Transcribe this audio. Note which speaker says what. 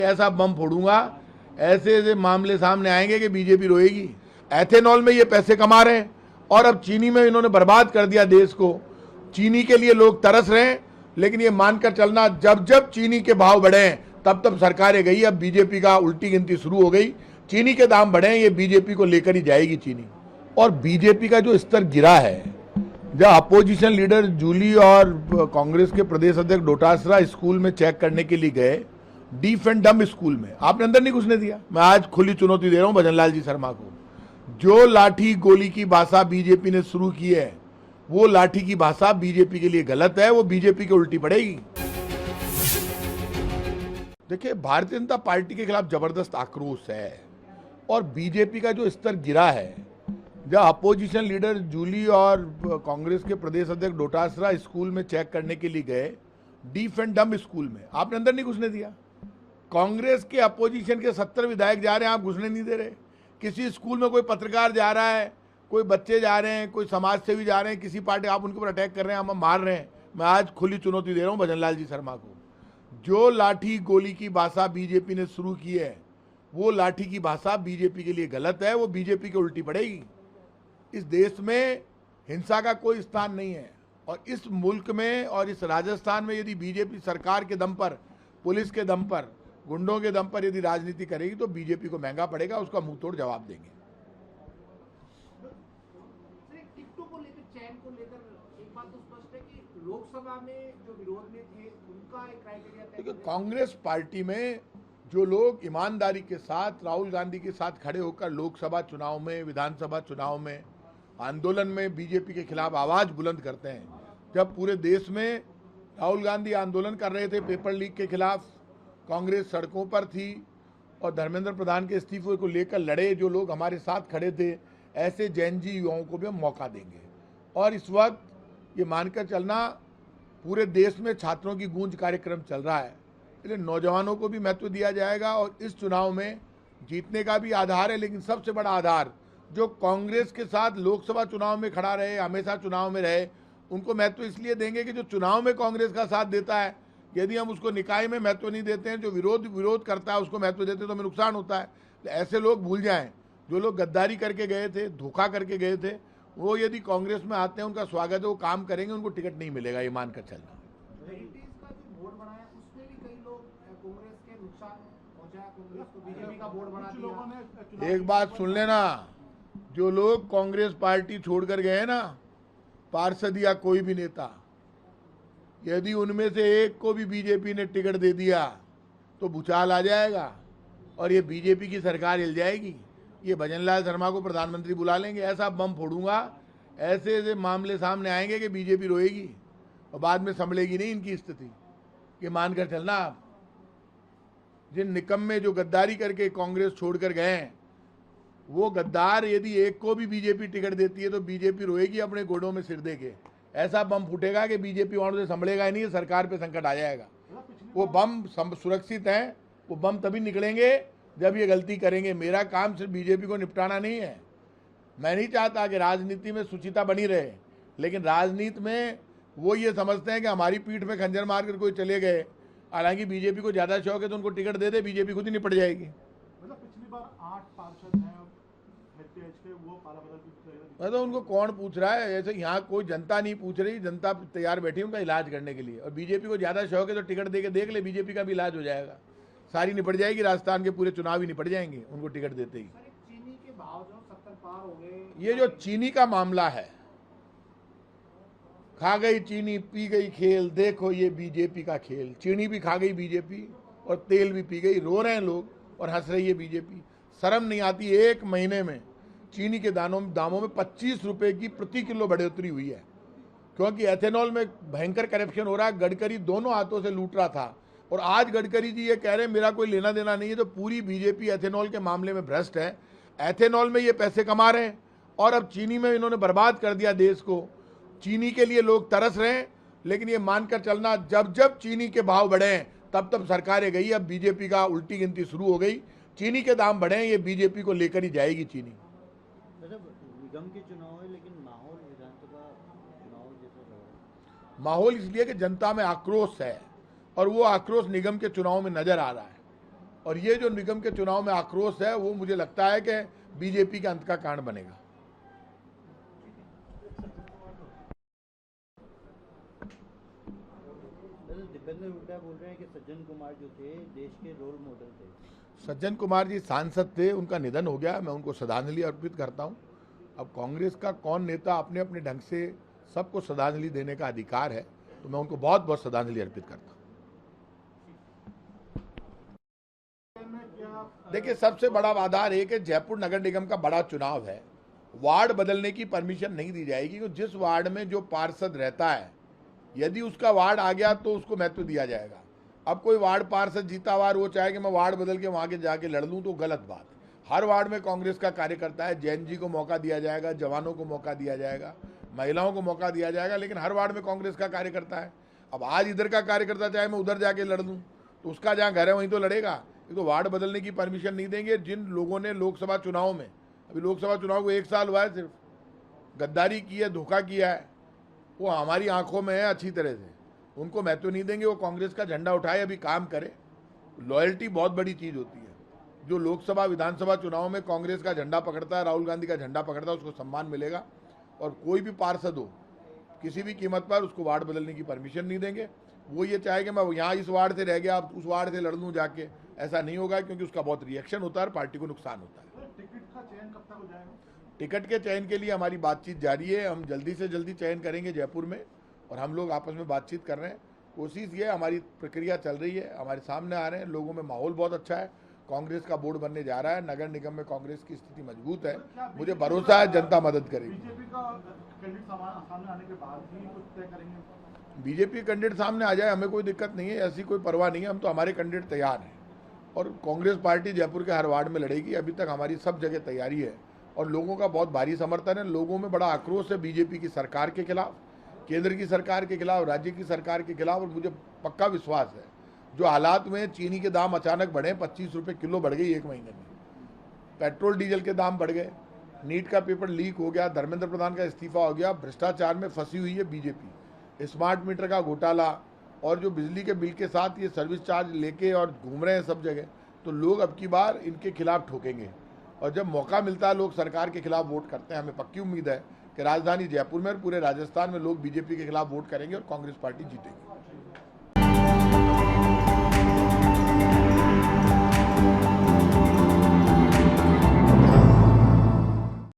Speaker 1: ऐसा बम फोड़ूंगा, ऐसे ऐसे मामले सामने आएंगे कि बीजेपी रोएगी। एथेनॉल में ये पैसे कमा रहे हैं और अब चीनी में इन्होंने बर्बाद कर दिया देश को। चीनी के लिए लोग तरस रहे हैं, लेकिन ये मानकर चलना जब जब चीनी के भाव बढ़े तब तब सरकारें गई। अब बीजेपी का उल्टी गिनती शुरू हो गई। चीनी के दाम बढ़े, ये बीजेपी को लेकर ही जाएगी चीनी। और बीजेपी का जो स्तर गिरा है, जब अपोजिशन लीडर जूली और कांग्रेस के प्रदेश अध्यक्ष डोटासरा स्कूल में चेक करने के लिए गए, डीफ एंड डम स्कूल में, आपने अंदर नहीं घुसने दिया। मैं आज खुली चुनौती दे रहा हूं भजनलाल जी शर्मा को। जो लाठी गोली की भाषा बीजेपी ने शुरू की है, वो लाठी की भाषा बीजेपी के लिए गलत है, वो बीजेपी के उल्टी पड़ेगी। देखिए, भारतीय जनता पार्टी के खिलाफ जबरदस्त आक्रोश है और बीजेपी का जो स्तर गिरा है, जब अपोजिशन लीडर जूली और कांग्रेस के प्रदेश अध्यक्ष डोटासरा स्कूल में चेक करने के लिए गए, डीफ एंड डम स्कूल में, आपने अंदर नहीं घुसने दिया। कांग्रेस के अपोजिशन के 70 विधायक जा रहे हैं, आप घुसने नहीं दे रहे। किसी स्कूल में कोई पत्रकार जा रहा है, कोई बच्चे जा रहे हैं, कोई समाज सेवी जा रहे हैं, किसी पार्टी, आप उनके ऊपर अटैक कर रहे हैं, हम मार रहे हैं। मैं आज खुली चुनौती दे रहा हूं भजनलाल जी शर्मा को। जो लाठी गोली की भाषा बीजेपी ने शुरू की है, वो लाठी की भाषा बीजेपी के लिए गलत है, वो बीजेपी के उल्टी पड़ेगी। इस देश में हिंसा का कोई स्थान नहीं है और इस मुल्क में और इस राजस्थान में यदि बीजेपी सरकार के दम पर, पुलिस के दम पर, गुंडों के दम पर यदि राजनीति करेगी तो बीजेपी को महंगा पड़ेगा, उसका मुंह तोड़ जवाब देंगे।
Speaker 2: टिकटों को लेकर, चयन को लेकर एक बात तो स्पष्ट है कि लोकसभा में जो विरोध में थे उनका एक क्राइटेरिया तय
Speaker 1: देखिए, कांग्रेस पार्टी में जो लोग ईमानदारी के साथ राहुल गांधी के साथ खड़े होकर लोकसभा चुनाव में, विधानसभा चुनाव में, आंदोलन में बीजेपी के खिलाफ आवाज बुलंद करते हैं, जब पूरे देश में राहुल गांधी आंदोलन कर रहे थे पेपर लीक के खिलाफ, कांग्रेस सड़कों पर थी और धर्मेंद्र प्रधान के इस्तीफे को लेकर लड़े जो लोग हमारे साथ खड़े थे, ऐसे जैन जी युवाओं को भी हम मौका देंगे। और इस वक्त ये मानकर चलना, पूरे देश में छात्रों की गूंज कार्यक्रम चल रहा है, इसलिए नौजवानों को भी महत्व दिया जाएगा। और इस चुनाव में जीतने का भी आधार है, लेकिन सबसे बड़ा आधार जो कांग्रेस के साथ लोकसभा चुनाव में खड़ा रहे, हमेशा चुनाव में रहे, उनको महत्व इसलिए देंगे कि जो चुनाव में कांग्रेस का साथ देता है, यदि हम उसको निकाय में महत्व नहीं देते हैं, जो विरोध करता है उसको महत्व देते हैं, तो हमें नुकसान होता है। ऐसे लोग भूल जाएं, जो लोग गद्दारी करके गए थे, धोखा करके गए थे, वो यदि कांग्रेस में आते हैं, उनका स्वागत है, वो काम करेंगे, उनको टिकट नहीं मिलेगा, ये मानकर चलना। एक बात सुन लेना, जो लोग कांग्रेस पार्टी छोड़कर गए ना, पार्षद या कोई भी नेता, यदि उनमें से एक को भी बीजेपी ने टिकट दे दिया तो भूचाल आ जाएगा और ये बीजेपी की सरकार हिल जाएगी। ये भजनलाल शर्मा को प्रधानमंत्री बुला लेंगे, ऐसा बम फोड़ूंगा, ऐसे ऐसे मामले सामने आएंगे कि बीजेपी रोएगी और बाद में संभलेगी नहीं इनकी स्थिति। ये मानकर चलना आप। जिन निकम्मे जो गद्दारी करके कांग्रेस छोड़कर गए हैं, वो गद्दार यदि एक को भी बीजेपी टिकट देती है तो बीजेपी रोएगी अपने गोडों में सिर दे के। ऐसा बम फूटेगा कि बीजेपी वालों से संभलेगा ही नहीं, सरकार पे संकट आ जाएगा। वो बम सुरक्षित हैं, वो बम तभी निकलेंगे जब ये गलती करेंगे। मेरा काम सिर्फ बीजेपी को निपटाना नहीं है। मैं नहीं चाहता कि राजनीति में सुचिता बनी रहे, लेकिन राजनीति में वो ये समझते हैं कि हमारी पीठ में खंजर मार कर कोई चले गए, हालांकि बीजेपी को ज्यादा शौक है तो उनको टिकट दे दे, बीजेपी खुद ही निपट जाएगी।
Speaker 3: मतलब पिछली बार 8 पार्षद हैं, वो पाला बदल
Speaker 1: मतलब उनको कौन पूछ रहा है? ऐसे यहाँ कोई जनता नहीं पूछ रही, जनता तैयार बैठी है उनका इलाज करने के लिए। और बीजेपी को ज्यादा शौक है तो टिकट दे के देख ले, बीजेपी का भी इलाज हो जाएगा, सारी निपट जाएगी, राजस्थान के पूरे चुनाव ही निपट जाएंगे उनको टिकट देते ही।
Speaker 2: चीनी के भाव जो 70 पार हो गए,
Speaker 1: ये जो चीनी का मामला है, खा गई चीनी पी गई खेल, देखो ये बीजेपी का खेल। चीनी भी खा गई बीजेपी और तेल भी पी गई, रो रहे हैं लोग और हंस रही है बीजेपी। शर्म नहीं आती, एक महीने में चीनी के दामों में 25 रुपए की प्रति किलो बढ़ोतरी हुई है, क्योंकि एथेनॉल में भयंकर करप्शन हो रहा है। गडकरी दोनों हाथों से लूट रहा था और आज गडकरी जी ये कह रहे हैं मेरा कोई लेना देना नहीं है। तो पूरी बीजेपी एथेनॉल के मामले में भ्रष्ट है। एथेनॉल में ये पैसे कमा रहे हैं और अब चीनी में इन्होंने बर्बाद कर दिया देश को। चीनी के लिए लोग तरस रहे हैं, लेकिन ये मानकर चलना जब जब चीनी के भाव बढ़े तब तब सरकारें गई। अब बीजेपी का उल्टी गिनती शुरू हो गई। चीनी के दाम बढ़े, ये बीजेपी को लेकर ही जाएगी चीनी।
Speaker 4: निगम के चुनाव है, लेकिन माहौल विधानसभा चुनाव जैसा लग रहा है।
Speaker 1: माहौल इसलिए कि जनता में आक्रोश है और वो आक्रोश निगम के चुनाव में नजर आ रहा है। और ये जो निगम के चुनाव में आक्रोश है वो मुझे लगता है कि बीजेपी के अंत का कारण बनेगा।
Speaker 4: दीपेंद्र हुड्डा बोल रहे हैं कि सज्जन कुमार जो थे देश के रोल मॉडल थे।
Speaker 1: सज्जन कुमार जी सांसद थे, उनका निधन हो गया, मैं उनको श्रद्धांजलि अर्पित करता हूं। अब कांग्रेस का कौन नेता अपने अपने ढंग से सबको श्रद्धांजलि देने का अधिकार है, तो मैं उनको बहुत बहुत श्रद्धांजलि अर्पित करता हूं। देखिए, सबसे बड़ा आधार एक है, जयपुर नगर निगम का बड़ा चुनाव है, वार्ड बदलने की परमिशन नहीं दी जाएगी। क्योंकि जिस वार्ड में जो पार्षद रहता है, यदि उसका वार्ड आ गया तो उसको महत्व दिया जाएगा। अब कोई वार्ड पार्षद जीता वार वो चाहे कि मैं वार्ड बदल के वहां के जाके लड़ लूं, तो गलत बात। हर वार्ड में कांग्रेस का कार्यकर्ता है, जैन जी को मौका दिया जाएगा, जवानों को मौका दिया जाएगा, महिलाओं को मौका दिया जाएगा, लेकिन हर वार्ड में कांग्रेस का कार्यकर्ता है। अब आज इधर का कार्यकर्ता चाहे मैं उधर जाके लड़ दूं, तो उसका जहाँ घर है वहीं तो लड़ेगा। ये तो वार्ड बदलने की परमिशन नहीं देंगे। जिन लोगों ने लोकसभा चुनाव में, अभी लोकसभा चुनाव को 1 साल हुआ है, सिर्फ गद्दारी की है, धोखा किया है, वो हमारी आंखों में है अच्छी तरह से, उनको महत्व नहीं देंगे। वो कांग्रेस का झंडा उठाए, अभी काम करे। लॉयल्टी बहुत बड़ी चीज होती है। जो लोकसभा विधानसभा चुनाव में कांग्रेस का झंडा पकड़ता है, राहुल गांधी का झंडा पकड़ता है, उसको सम्मान मिलेगा। और कोई भी पार्षद हो, किसी भी कीमत पर उसको वार्ड बदलने की परमिशन नहीं देंगे। वो ये चाहे कि मैं यहाँ इस वार्ड से रह गया, अब उस वार्ड से लड़ लूँ जाके, ऐसा नहीं होगा, क्योंकि उसका बहुत रिएक्शन होता है और पार्टी को नुकसान होता है।
Speaker 3: टिकट का चयन कब तक हो जाएगा?
Speaker 1: टिकट के चयन के लिए हमारी बातचीत जारी है। हम जल्दी से जल्दी चयन करेंगे जयपुर में, और हम लोग आपस में बातचीत कर रहे हैं। कोशिश ये है, हमारी प्रक्रिया चल रही है, हमारे सामने आ रहे हैं, लोगों में माहौल बहुत अच्छा है। कांग्रेस का बोर्ड बनने जा रहा है, नगर निगम में कांग्रेस की स्थिति मजबूत है, मुझे भरोसा है जनता मदद करेगी।
Speaker 3: बीजेपी का कैंडिडेट सामने आने के बाद ही कुछ तय करेंगे?
Speaker 1: बीजेपी कैंडिडेट सामने आ जाए, हमें कोई दिक्कत नहीं है, ऐसी कोई परवाह नहीं है। हम तो हमारे कैंडिडेट तैयार हैं, और कांग्रेस पार्टी जयपुर के हर वार्ड में लड़ेगी। अभी तक हमारी सब जगह तैयारी है, और लोगों का बहुत भारी समर्थन है। लोगों में बड़ा आक्रोश है बीजेपी की सरकार के खिलाफ, केंद्र की सरकार के खिलाफ, राज्य की सरकार के खिलाफ। और मुझे पक्का विश्वास है, जो हालात में चीनी के दाम अचानक बढ़े, 25 रुपये किलो बढ़ गई 1 महीने में, पेट्रोल डीजल के दाम बढ़ गए, नीट का पेपर लीक हो गया, धर्मेंद्र प्रधान का इस्तीफा हो गया, भ्रष्टाचार में फंसी हुई है बीजेपी, स्मार्ट मीटर का घोटाला, और जो बिजली के बिल के साथ ये सर्विस चार्ज लेके और घूम रहे हैं सब जगह, तो लोग अब की बार इनके खिलाफ ठोकेंगे। और जब मौका मिलता है, लोग सरकार के खिलाफ वोट करते हैं। हमें पक्की उम्मीद है कि राजधानी जयपुर में और पूरे राजस्थान में लोग बीजेपी के खिलाफ वोट करेंगे और कांग्रेस पार्टी जीतेगी।